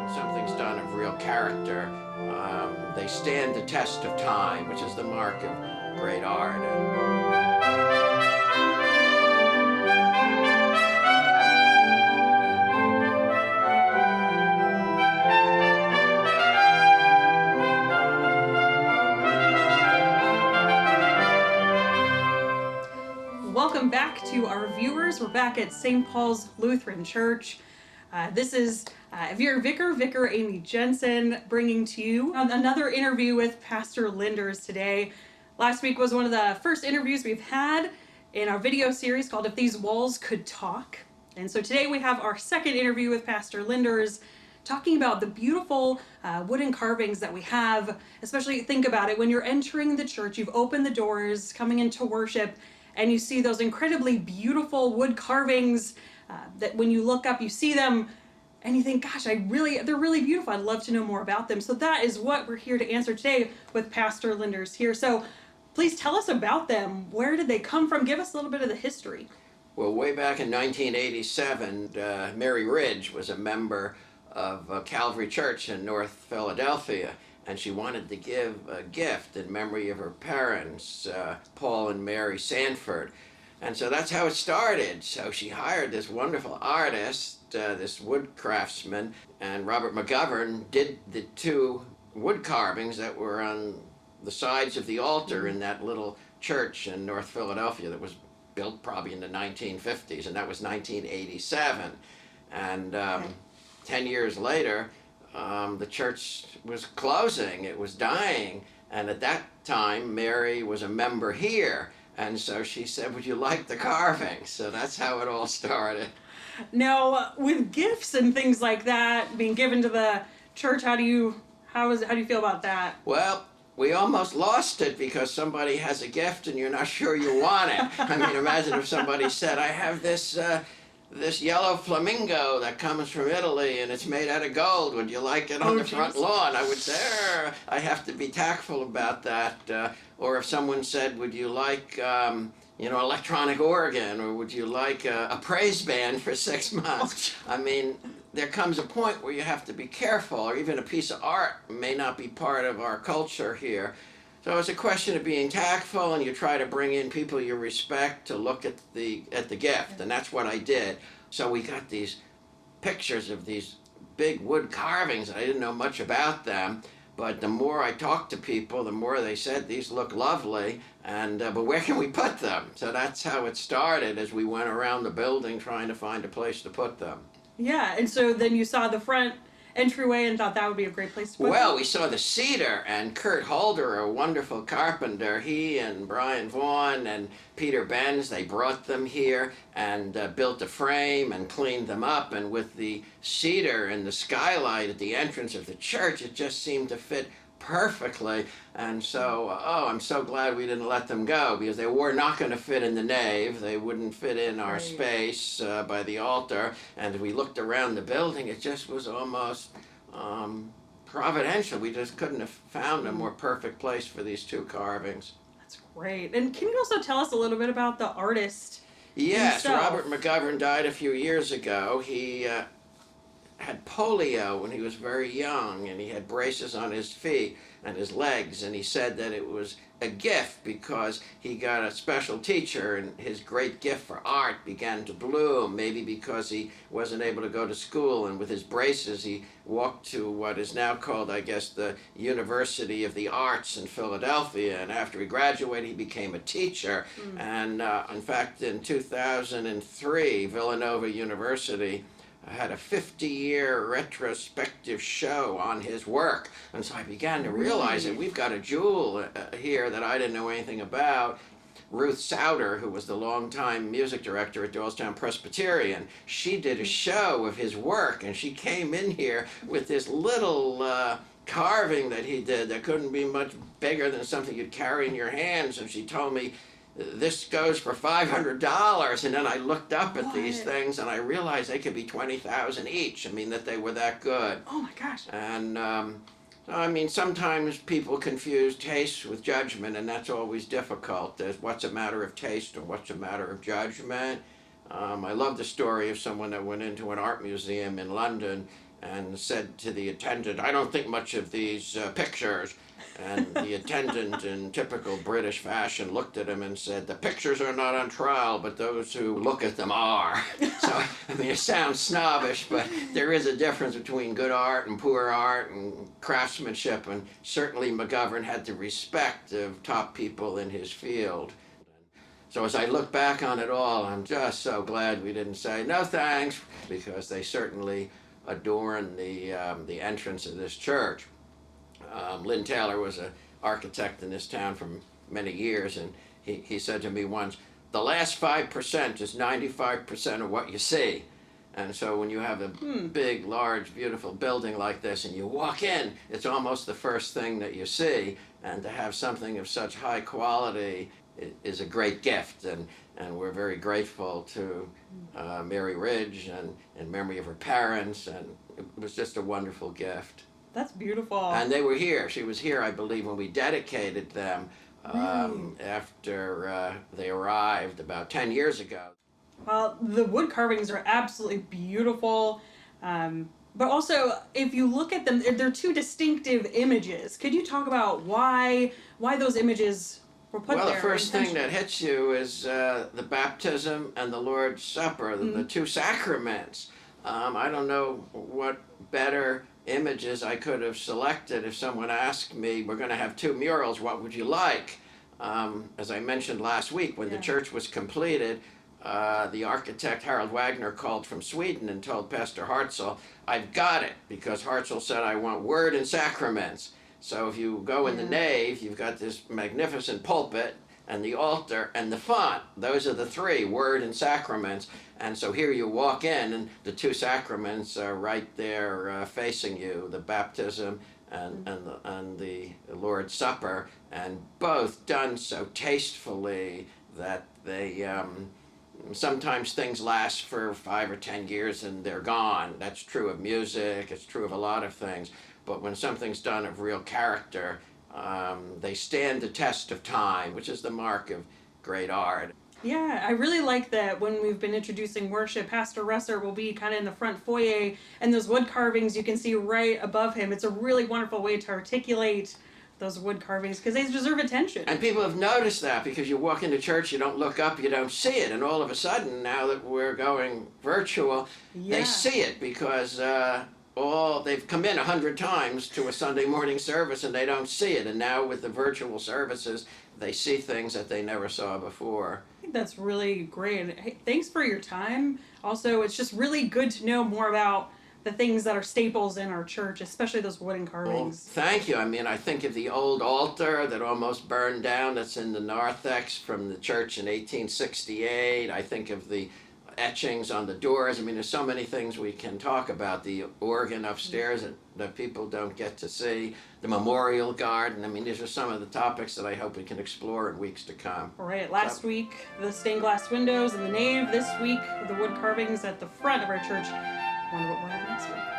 when something's done of real character, they stand the test of time, which is the mark of great art. Welcome back to our viewers. We're back at St. Paul's Lutheran Church. This is, if you're a Vicar Amy Jensen, bringing to you another interview with Pastor Linders today. Last week was one of the first interviews we've had in our video series called If These Walls Could Talk. And so today we have our second interview with Pastor Linders, talking about the beautiful wooden carvings that we have. Especially think about it, when you're entering the church, you've opened the doors, coming into worship, and you see those incredibly beautiful wood carvings that when you look up, you see them and you think, gosh, they're really beautiful. I'd love to know more about them. So that is what we're here to answer today with Pastor Linders here. So please tell us about them. Where did they come from? Give us a little bit of the history. Well, way back in 1987, Mary Ridge was a member of Calvary Church in North Philadelphia, and she wanted to give a gift in memory of her parents, Paul and Mary Sanford. And so that's how it started. So she hired this wonderful artist, this wood craftsman, and Robert McGovern did the two wood carvings that were on the sides of the altar in that little church in North Philadelphia that was built probably in the 1950s, and that was 1987. And 10 years later, the church was closing, it was dying, and at that time Mary was a member here, and so she said, would you like the carving? So that's how it all started. Now, with gifts and things like that being given to the church, how do you feel about that? Well, we almost lost it because somebody has a gift and you're not sure you want it. I mean, imagine if somebody said, I have this yellow flamingo that comes from Italy and it's made out of gold. Would you like it on the front lawn? I would say, I have to be tactful about that. Or if someone said, would you like, electronic organ, or would you like a praise band for 6 months? I mean, there comes a point where you have to be careful, or even a piece of art may not be part of our culture here. So it's a question of being tactful, and you try to bring in people you respect to look at the gift, and that's what I did. So we got these pictures of these big wood carvings, and I didn't know much about them, but the more I talked to people, the more they said, these look lovely, and but where can we put them? So that's how it started, as we went around the building trying to find a place to put them. Yeah, and so then you saw the front entryway and thought that would be a great place to put Well, them? we saw the cedar, and Kurt Holder, a wonderful carpenter, he and Brian Vaughan and Peter Benz, they brought them here and built a frame and cleaned them up, and with the cedar and the skylight at the entrance of the church, it just seemed to fit perfectly. And so, I'm so glad we didn't let them go, because they were not going to fit in the nave. They wouldn't fit in our space by the altar. And as we looked around the building, it just was almost providential. We just couldn't have found a more perfect place for these two carvings. That's great. And can you also tell us a little bit about the artist? Yes, himself? Robert McGovern died a few years ago. He had polio when he was very young, and he had braces on his feet and his legs, and he said that it was a gift because he got a special teacher, and his great gift for art began to bloom, maybe because he wasn't able to go to school, and with his braces he walked to what is now called, I guess, the University of the Arts in Philadelphia, and after he graduated he became a teacher. And in fact, in 2003, Villanova University had a 50-year retrospective show on his work. And so I began to realize that we've got a jewel here that I didn't know anything about. Ruth Souter, who was the longtime music director at Doylestown Presbyterian, she did a show of his work, and she came in here with this little carving that he did that couldn't be much bigger than something you'd carry in your hands, and she told me, this goes for $500, and then I looked up at these things and I realized they could be $20,000 each. I mean, that they were that good. Oh my gosh. And I mean, sometimes people confuse taste with judgment, and that's always difficult. There's what's a matter of taste or what's a matter of judgment. I love the story of someone that went into an art museum in London, and said to the attendant, "I don't think much of these pictures." And the attendant, in typical British fashion, looked at him and said, "The pictures are not on trial, but those who look at them are." So, I mean, it sounds snobbish, but there is a difference between good art and poor art and craftsmanship, and certainly McGovern had the respect of top people in his field. So as I look back on it all, I'm just so glad we didn't say no thanks, because they certainly adorn the entrance of this church. Lynn Taylor was an architect in this town for many years, and he said to me once, "The last 5% is 95% of what you see." And so when you have a big, large, beautiful building like this and you walk in, it's almost the first thing that you see. And to have something of such high quality is a great gift. And we're very grateful to Mary Ridge and in memory of her parents. And it was just a wonderful gift. That's beautiful. And they were here. She was here, I believe, when we dedicated them after they arrived about 10 years ago. Well, the wood carvings are absolutely beautiful. But also, if you look at them, they're two distinctive images. Could you talk about why those images were put there? Well, the first thing that hits you is the baptism and the Lord's Supper, the two sacraments. I don't know what better images I could have selected if someone asked me, "We're going to have two murals, what would you like?" As I mentioned last week, when the church was completed, the architect Harold Wagner called from Sweden and told Pastor Hartzell, "I've got it," because Hartzell said, "I want word and sacraments." So if you go in the nave, you've got this magnificent pulpit and the altar and the font. Those are the three, word and sacraments. And so here you walk in and the two sacraments are right there facing you, the baptism and the Lord's Supper, and both done so tastefully that they sometimes things last for 5 or 10 years and they're gone. That's true of music, it's true of a lot of things. But when something's done of real character, they stand the test of time, which is the mark of great art. Yeah, I really like that when we've been introducing worship, Pastor Russer will be kind of in the front foyer, and those wood carvings you can see right above him. It's a really wonderful way to articulate those wood carvings because they deserve attention. And people have noticed that, because you walk into church, you don't look up, you don't see it, and all of a sudden, now that we're going virtual, they see it, because they've come in 100 times to a Sunday morning service and they don't see it, and now with the virtual services, they see things that they never saw before. I think that's really great. And hey, thanks for your time. Also, it's just really good to know more about the things that are staples in our church, especially those wooden carvings. Well, thank you. I mean, I think of the old altar that almost burned down that's in the narthex from the church in 1868. I think of the etchings on the doors. I mean, there's so many things we can talk about. The organ upstairs that people don't get to see. The memorial garden. I mean, these are some of the topics that I hope we can explore in weeks to come. All right, last week, the stained glass windows in the nave. This week, the wood carvings at the front of our church. I wonder what we'll have next week.